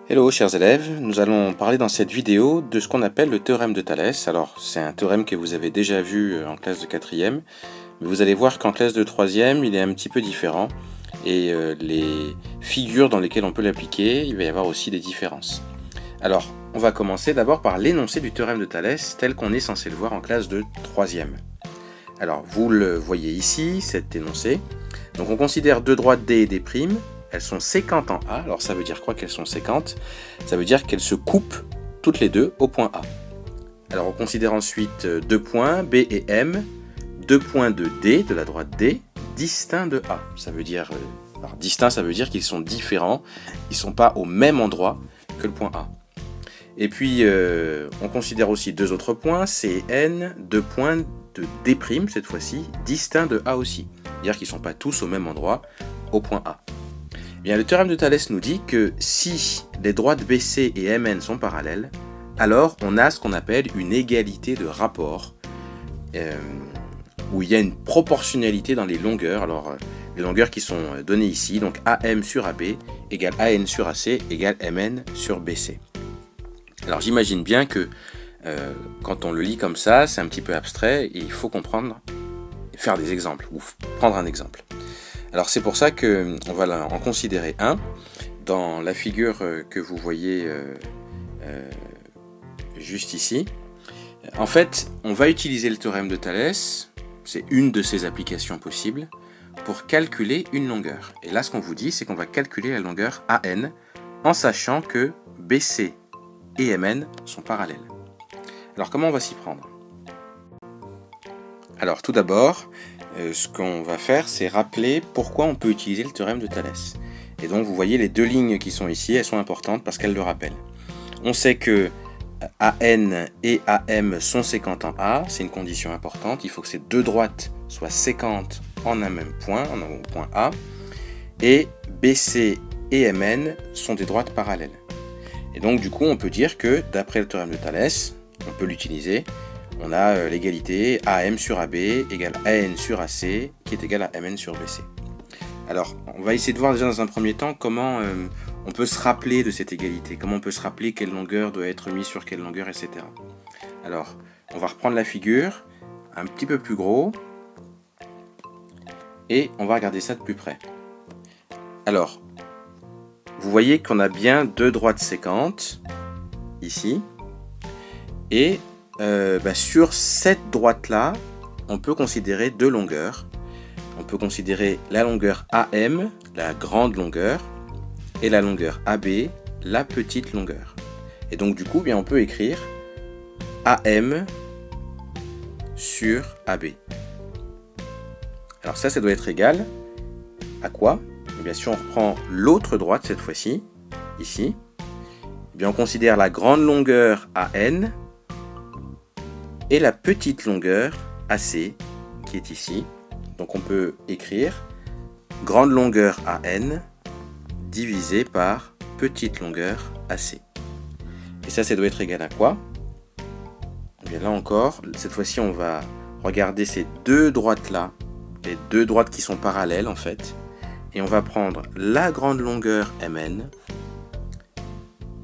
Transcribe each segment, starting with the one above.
Hello chers élèves, nous allons parler dans cette vidéo de ce qu'on appelle le théorème de Thalès. Alors c'est un théorème que vous avez déjà vu en classe de 4e, mais vous allez voir qu'en classe de 3e il est un petit peu différent et les figures dans lesquelles on peut l'appliquer, il va y avoir aussi des différences. Alors on va commencer d'abord par l'énoncé du théorème de Thalès tel qu'on est censé le voir en classe de 3e. Alors vous le voyez ici, cet énoncé. Donc on considère deux droites D et D'. Elles sont séquentes en A, alors ça veut dire quoi qu'elles sont séquentes? Ça veut dire qu'elles se coupent toutes les deux au point A. Alors on considère ensuite deux points, B et M, deux points de D, de la droite D, distincts de A. Ça veut dire, alors distincts, ça veut dire qu'ils sont différents, ils ne sont pas au même endroit que le point A. Et puis on considère aussi deux autres points, C et N, deux points de D' cette fois-ci, distincts de A aussi. C'est-à-dire qu'ils ne sont pas tous au même endroit au point A. Bien, le théorème de Thalès nous dit que si les droites BC et MN sont parallèles, alors on a ce qu'on appelle une égalité de rapport, où il y a une proportionnalité dans les longueurs. Alors, les longueurs qui sont données ici, donc AM sur AB égale AN sur AC égale MN sur BC. Alors j'imagine bien que quand on le lit comme ça, c'est un petit peu abstrait et il faut comprendre, faire des exemples, ou prendre un exemple. Alors c'est pour ça qu'on va en considérer un dans la figure que vous voyez juste ici. En fait, on va utiliser le théorème de Thalès, c'est une de ses applications possibles, pour calculer une longueur. Et là, ce qu'on vous dit, c'est qu'on va calculer la longueur AN en sachant que BC et MN sont parallèles. Alors comment on va s'y prendre? Alors tout d'abord, ce qu'on va faire, c'est rappeler pourquoi on peut utiliser le théorème de Thalès. Et donc vous voyez les deux lignes qui sont ici, elles sont importantes parce qu'elles le rappellent. On sait que AN et AM sont séquentes en A, c'est une condition importante, il faut que ces deux droites soient séquentes en un même point, au point A, et BC et MN sont des droites parallèles. Et donc du coup on peut dire que d'après le théorème de Thalès, on peut l'utiliser, on a l'égalité AM sur AB égale AN sur AC qui est égal à MN sur BC. Alors, on va essayer de voir déjà dans un premier temps comment on peut se rappeler de cette égalité, comment on peut se rappeler quelle longueur doit être mise sur quelle longueur, etc. Alors, on va reprendre la figure, un petit peu plus gros, et on va regarder ça de plus près. Alors, vous voyez qu'on a bien deux droites séquentes, ici, et sur cette droite-là, on peut considérer deux longueurs. On peut considérer la longueur AM, la grande longueur, et la longueur AB, la petite longueur. Et donc du coup, bien, on peut écrire AM sur AB. Alors ça doit être égal à quoi? Eh bien, si on reprend l'autre droite cette fois-ci, ici, eh bien, on considère la grande longueur AN, et la petite longueur AC qui est ici. Donc on peut écrire grande longueur AN divisé par petite longueur AC. Et ça doit être égal à quoi? Et bien là encore, cette fois-ci on va regarder ces deux droites là, les deux droites qui sont parallèles en fait, et on va prendre la grande longueur MN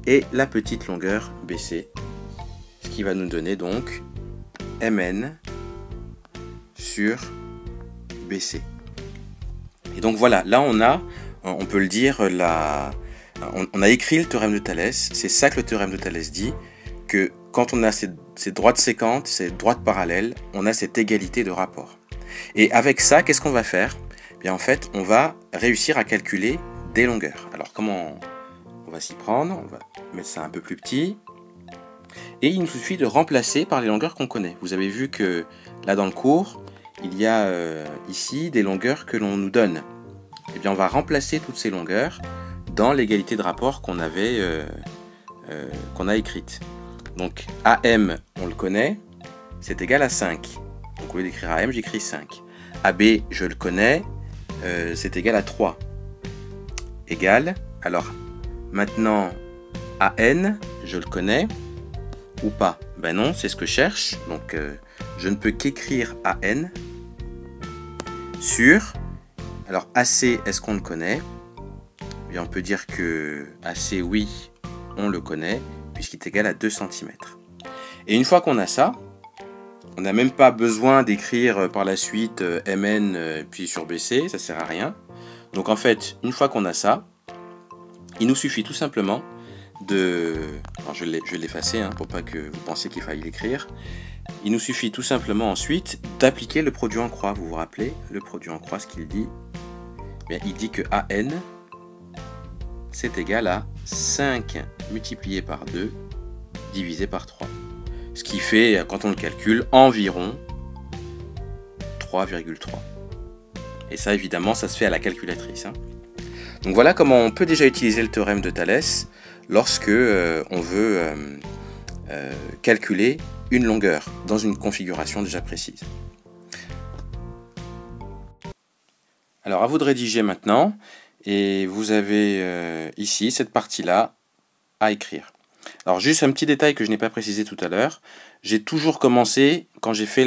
et la petite longueur BC, ce qui va nous donner donc MN sur BC. Et donc voilà, là on peut le dire, on a écrit le théorème de Thalès, c'est ça que le théorème de Thalès dit, que quand on a ces droites séquentes, ces droites parallèles, on a cette égalité de rapport. Et avec ça, qu'est-ce qu'on va faire? Bien en fait, on va réussir à calculer des longueurs. Alors comment on va s'y prendre? On va mettre ça un peu plus petit. Et il nous suffit de remplacer par les longueurs qu'on connaît. Vous avez vu que là dans le cours, il y a ici des longueurs que l'on nous donne. Et bien on va remplacer toutes ces longueurs dans l'égalité de rapport qu'on a écrite. Donc AM, on le connaît, c'est égal à 5. Donc au lieu d'écrire AM, j'écris 5. AB, je le connais, c'est égal à 3. Égal, alors maintenant AN, je le connais, ou pas? Ben non, c'est ce que je cherche, donc je ne peux qu'écrire AN sur, alors AC, est-ce qu'on le connaît? Eh bien, on peut dire que AC, oui, on le connaît, puisqu'il est égal à 2 cm. Et une fois qu'on a ça, on n'a même pas besoin d'écrire par la suite Mn puis sur Bc, ça sert à rien. Donc en fait, une fois qu'on a ça, il nous suffit tout simplement de... Alors je vais l'effacer pour pas que vous pensiez qu'il faille l'écrire. Il nous suffit tout simplement ensuite d'appliquer le produit en croix. Vous vous rappelez, le produit en croix, ce qu'il dit, bien, il dit que AN, c'est égal à 5 multiplié par 2 divisé par 3. Ce qui fait, quand on le calcule, environ 3,3. Et ça, évidemment, ça se fait à la calculatrice. Donc voilà comment on peut déjà utiliser le théorème de Thalès lorsque on veut calculer une longueur dans une configuration déjà précise. Alors à vous de rédiger maintenant, et vous avez ici cette partie-là à écrire. Alors juste un petit détail que je n'ai pas précisé tout à l'heure, j'ai toujours commencé, quand j'ai fait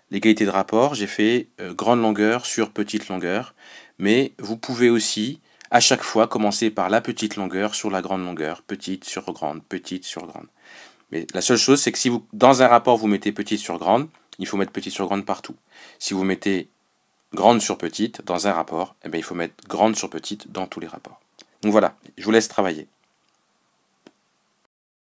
l'égalité de rapport, j'ai fait grande longueur sur petite longueur, mais vous pouvez aussi à chaque fois commencer par la petite longueur sur la grande longueur, petite sur grande, petite sur grande. Mais la seule chose, c'est que si vous, dans un rapport, vous mettez petite sur grande, il faut mettre petite sur grande partout. Si vous mettez grande sur petite dans un rapport, eh bien, il faut mettre grande sur petite dans tous les rapports. Donc voilà, je vous laisse travailler.